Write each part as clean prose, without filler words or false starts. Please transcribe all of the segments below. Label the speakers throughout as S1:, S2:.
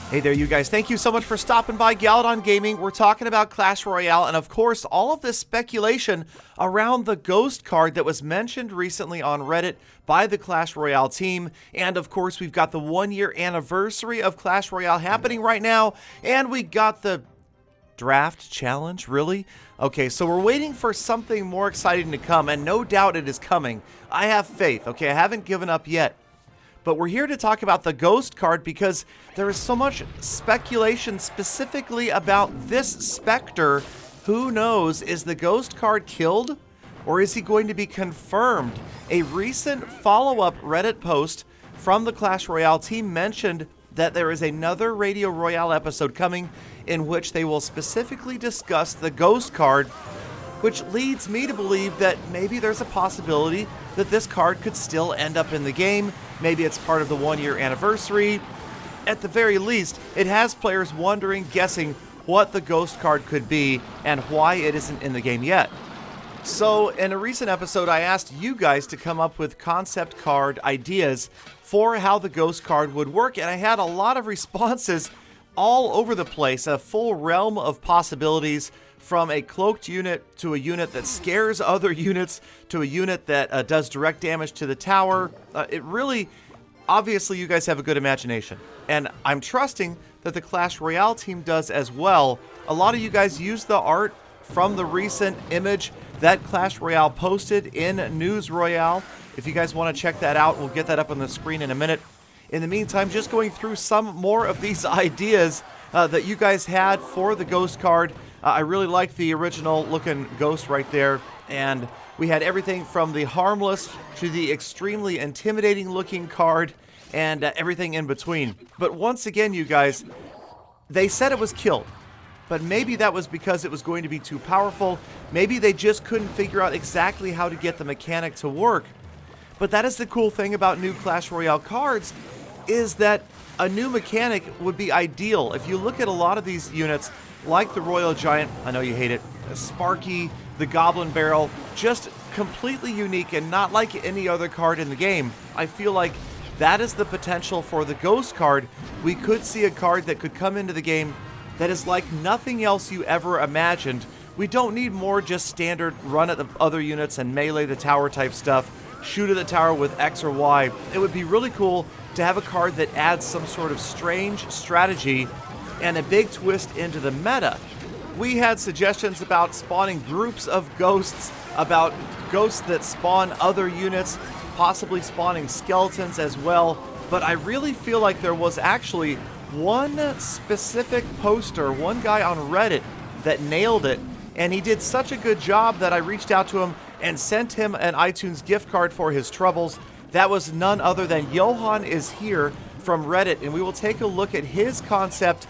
S1: Hey there, you guys. Thank you so much for stopping by Galadon Gaming. We're talking about Clash Royale and, of course, all of this speculation around the Ghost card that was mentioned recently on Reddit by the Clash Royale team. And, of course, we've got the 1-year anniversary of Clash Royale happening right now. And we got the draft challenge, really? Okay, so we're waiting for something more exciting to come, and no doubt it is coming. I have faith, okay? I haven't given up yet. But we're here to talk about the Ghost card because there is so much speculation specifically about this Spectre. Who knows, is the Ghost card killed or is he going to be confirmed? A recent follow-up Reddit post from the Clash Royale team mentioned that there is another Radio Royale episode coming in which they will specifically discuss the Ghost card, which leads me to believe that maybe there's a possibility that this card could still end up in the game. Maybe it's part of the 1-year anniversary. At the very least, it has players wondering, guessing what the Ghost card could be and why it isn't in the game yet. So in a recent episode, I asked you guys to come up with concept card ideas for how the Ghost card would work, and I had a lot of responses all over the place, a full realm of possibilities, from a cloaked unit to a unit that scares other units to a unit that does direct damage to the tower. It really, obviously you guys have a good imagination, and I'm trusting that the Clash Royale team does as well. A lot of you guys use the art from the recent image that Clash Royale posted in News Royale. If you guys want to check that out, we'll get that up on the screen in a minute. In the meantime, just going through some more of these ideas that you guys had for the Ghost card. I really like the original looking Ghost right there, and we had everything from the harmless to the extremely intimidating looking card and everything in between. But once again, you guys, they said it was killed, but maybe that was because it was going to be too powerful. Maybe they just couldn't figure out exactly how to get the mechanic to work. But that is the cool thing about new Clash Royale cards, is that a new mechanic would be ideal. If you look at a lot of these units, like the Royal Giant, I know you hate it, Sparky, the Goblin Barrel, just completely unique and not like any other card in the game. I feel like that is the potential for the Ghost card. We could see a card that could come into the game that is like nothing else you ever imagined. We don't need more just standard run at the other units and melee the tower type stuff, shoot at the tower with X or Y. It would be really cool to have a card that adds some sort of strange strategy and a big twist into the meta. We had suggestions about spawning groups of ghosts, about ghosts that spawn other units, possibly spawning skeletons as well, but I really feel like there was actually one specific poster, one guy on Reddit that nailed it, and he did such a good job that I reached out to him and sent him an iTunes gift card for his troubles. That was none other than Johan is Here from Reddit, and we will take a look at his concept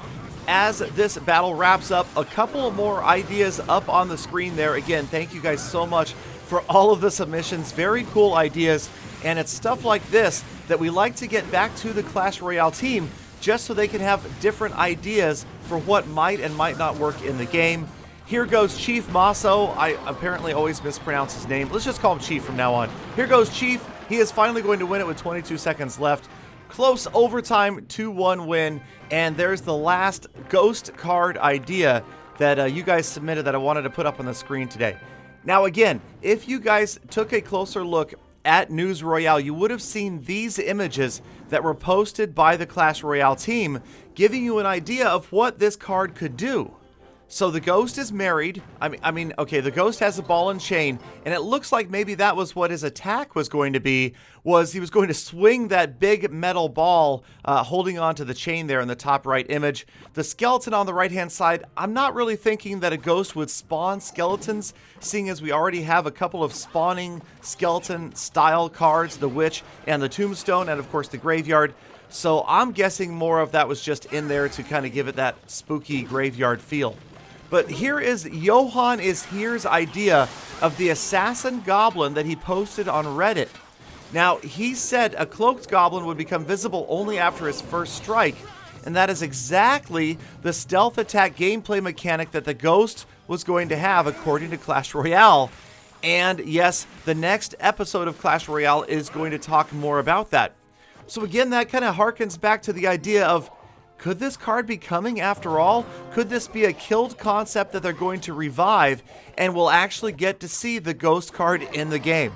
S1: as this battle wraps up. A couple more ideas up on the screen there. Again, thank you guys so much for all of the submissions. Very cool ideas, and it's stuff like this that we like to get back to the Clash Royale team just so they can have different ideas for what might and might not work in the game. Here goes Chief Maso. I apparently always mispronounce his name. Let's just call him Chief from now on. Here goes Chief. He is finally going to win it with 22 seconds left. Close overtime 2-1 win. And there's the last Ghost card idea that you guys submitted that I wanted to put up on the screen today. Now again, if you guys took a closer look at News Royale, you would have seen these images that were posted by the Clash Royale team, giving you an idea of what this card could do. So the Ghost is married. Okay, the Ghost has a ball and chain, and it looks like maybe that was what his attack was going to be, was he was going to swing that big metal ball holding on to the chain there in the top right image. The skeleton on the right-hand side, I'm not really thinking that a Ghost would spawn skeletons, seeing as we already have a couple of spawning skeleton-style cards, the Witch and the Tombstone, and of course the Graveyard. So I'm guessing more of that was just in there to kind of give it that spooky graveyard feel. But here is Johan is Here's idea of the assassin goblin that he posted on Reddit. Now, he said a cloaked goblin would become visible only after his first strike, and that is exactly the stealth attack gameplay mechanic that the Ghost was going to have according to Clash Royale. And yes, the next episode of Clash Royale is going to talk more about that. So again, that kind of harkens back to the idea of Could this card be coming after all? Could this be a killed concept that they're going to revive and we'll actually get to see the ghost card in the game?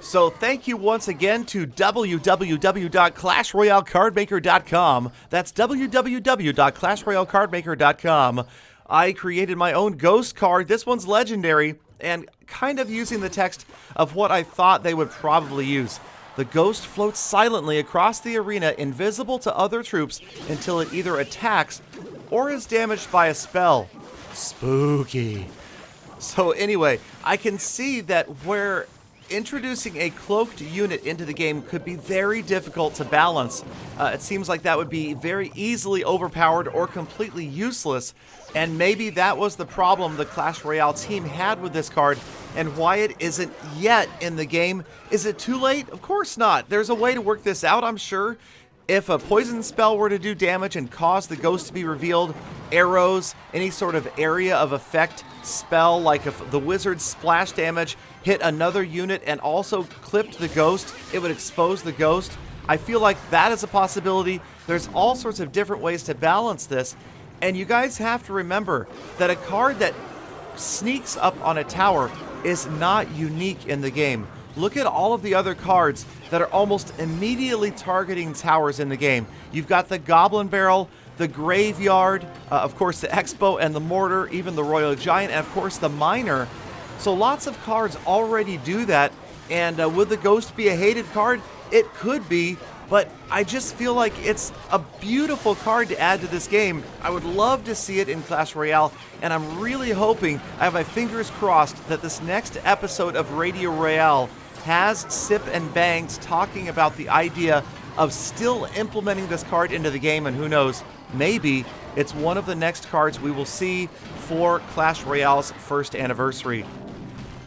S1: So thank you once again to www.clashroyalecardmaker.com. That's www.clashroyalecardmaker.com. I created my own ghost card. This one's legendary and kind of using the text of what I thought they would probably use. The ghost floats silently across the arena, invisible to other troops, until it either attacks or is damaged by a spell. Spooky. So anyway, I can see that where introducing a cloaked unit into the game could be very difficult to balance. It seems like that would be very easily overpowered or completely useless, and maybe that was the problem the Clash Royale team had with this card and why it isn't yet in the game. Is it too late? Of course not. There's a way to work this out, I'm sure. If a poison spell were to do damage and cause the ghost to be revealed, arrows, any sort of area of effect spell, like if the wizard's splash damage hit another unit and also clipped the ghost, it would expose the ghost. I feel like that is a possibility. There's all sorts of different ways to balance this, and you guys have to remember that a card that sneaks up on a tower is not unique in the game. Look at all of the other cards that are almost immediately targeting towers in the game. You've got the Goblin Barrel, the Graveyard, of course the Expo and the Mortar, even the Royal Giant, and of course the Miner. So lots of cards already do that, and would the Ghost be a hated card? It could be, but I just feel like it's a beautiful card to add to this game. I would love to see it in Clash Royale, and I'm really hoping, I have my fingers crossed, that this next episode of Radio Royale has Sip and Bangs talking about the idea of still implementing this card into the game, and who knows, maybe it's one of the next cards we will see for Clash Royale's first anniversary.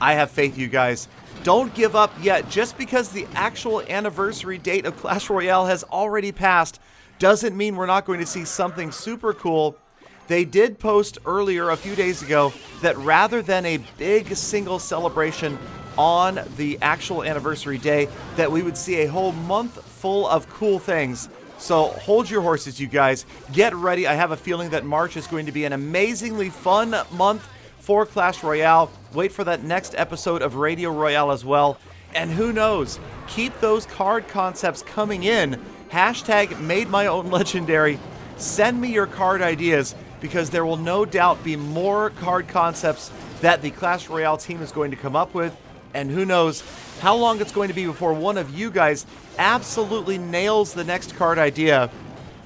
S1: I have faith, you guys. Don't give up yet. Just because the actual anniversary date of Clash Royale has already passed doesn't mean we're not going to see something super cool. They did post earlier, a few days ago, that rather than a big single celebration on the actual anniversary day, that we would see a whole month full of cool things. So hold your horses, you guys. Get ready. I have a feeling that March is going to be an amazingly fun month for Clash Royale. Wait for that next episode of Radio Royale as well. And who knows, keep those card concepts coming in. Hashtag made my own legendary. Send me your card ideas, because there will no doubt be more card concepts that the Clash Royale team is going to come up with. And who knows how long it's going to be before one of you guys absolutely nails the next card idea.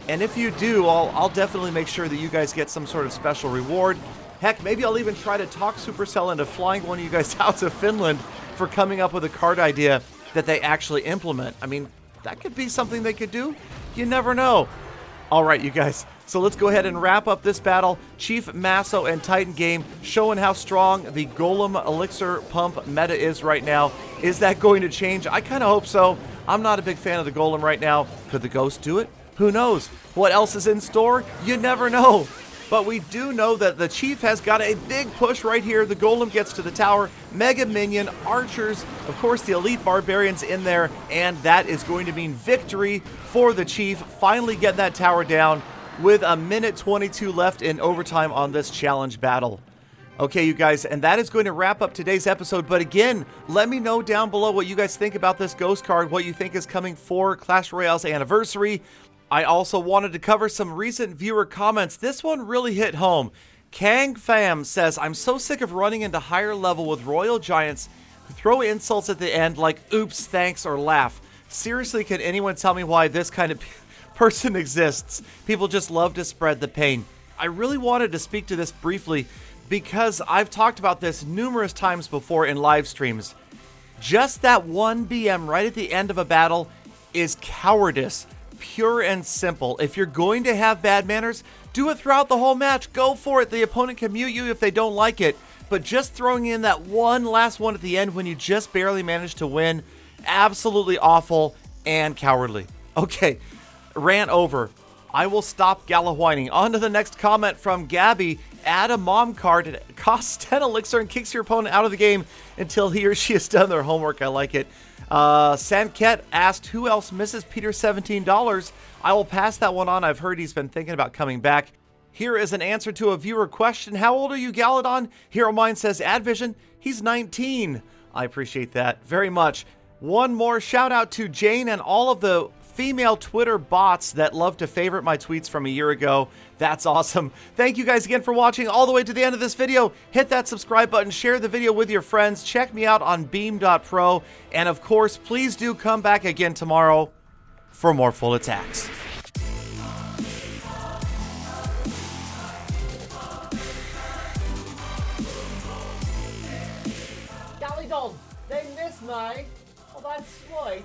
S1: And if you do, I'll definitely make sure that you guys get some sort of special reward. Heck, maybe I'll even try to talk Supercell into flying one of you guys out to Finland for coming up with a card idea that they actually implement. I mean, that could be something they could do. You never know. All right, you guys. So let's go ahead and wrap up this battle. Chief, Masso, and Titan game showing how strong the Golem Elixir Pump meta is right now. Is that going to change? I kind of hope so. I'm not a big fan of the Golem right now. Could the Ghost do it? Who knows? What else is in store? You never know. But we do know that the Chief has got a big push right here. The Golem gets to the tower, Mega Minion, Archers, of course the Elite Barbarians in there, and that is going to mean victory for the Chief. Finally get that tower down with a minute 22 left in overtime on this challenge battle. Okay, you guys, and that is going to wrap up today's episode. But again, let me know down below what you guys think about this Ghost card, what you think is coming for Clash Royale's anniversary. I also wanted to cover some recent viewer comments. This one really hit home. Kang Pham says, I'm so sick of running into higher level with Royal Giants who throw insults at the end like oops, thanks, or laugh. Seriously, can anyone tell me why this kind of person exists? People just love to spread the pain. I really wanted to speak to this briefly because I've talked about this numerous times before in live streams. Just that one BM right at the end of a battle is cowardice. Pure and simple. If you're going to have bad manners, do it throughout the whole match. Go for it. The opponent can mute you if they don't like it. But just throwing in that last one at the end when you just barely managed to win, absolutely awful and cowardly. Okay, rant over. I will stop gala whining. On to the next comment from Gabby. add a mom card. It costs 10 elixir and kicks your opponent out of the game until he or she has done their homework. I like it. Sanket asked, who else misses Peter's $17? I will pass that one on. I've heard he's been thinking about coming back. Here is an answer to a viewer question. How old are you, Galadon? Hero Mine says, Advision, he's 19. I appreciate that very much. One more shout out to Jane and all of the female Twitter bots that love to favorite my tweets from a year ago. That's awesome. Thank you guys again for watching all the way to the end of this video. Hit that subscribe button, share the video with your friends, check me out on beam.pro, and of course, please do come back again tomorrow for more full attacks.
S2: Golly dog, they missed me. Oh, that's sweet.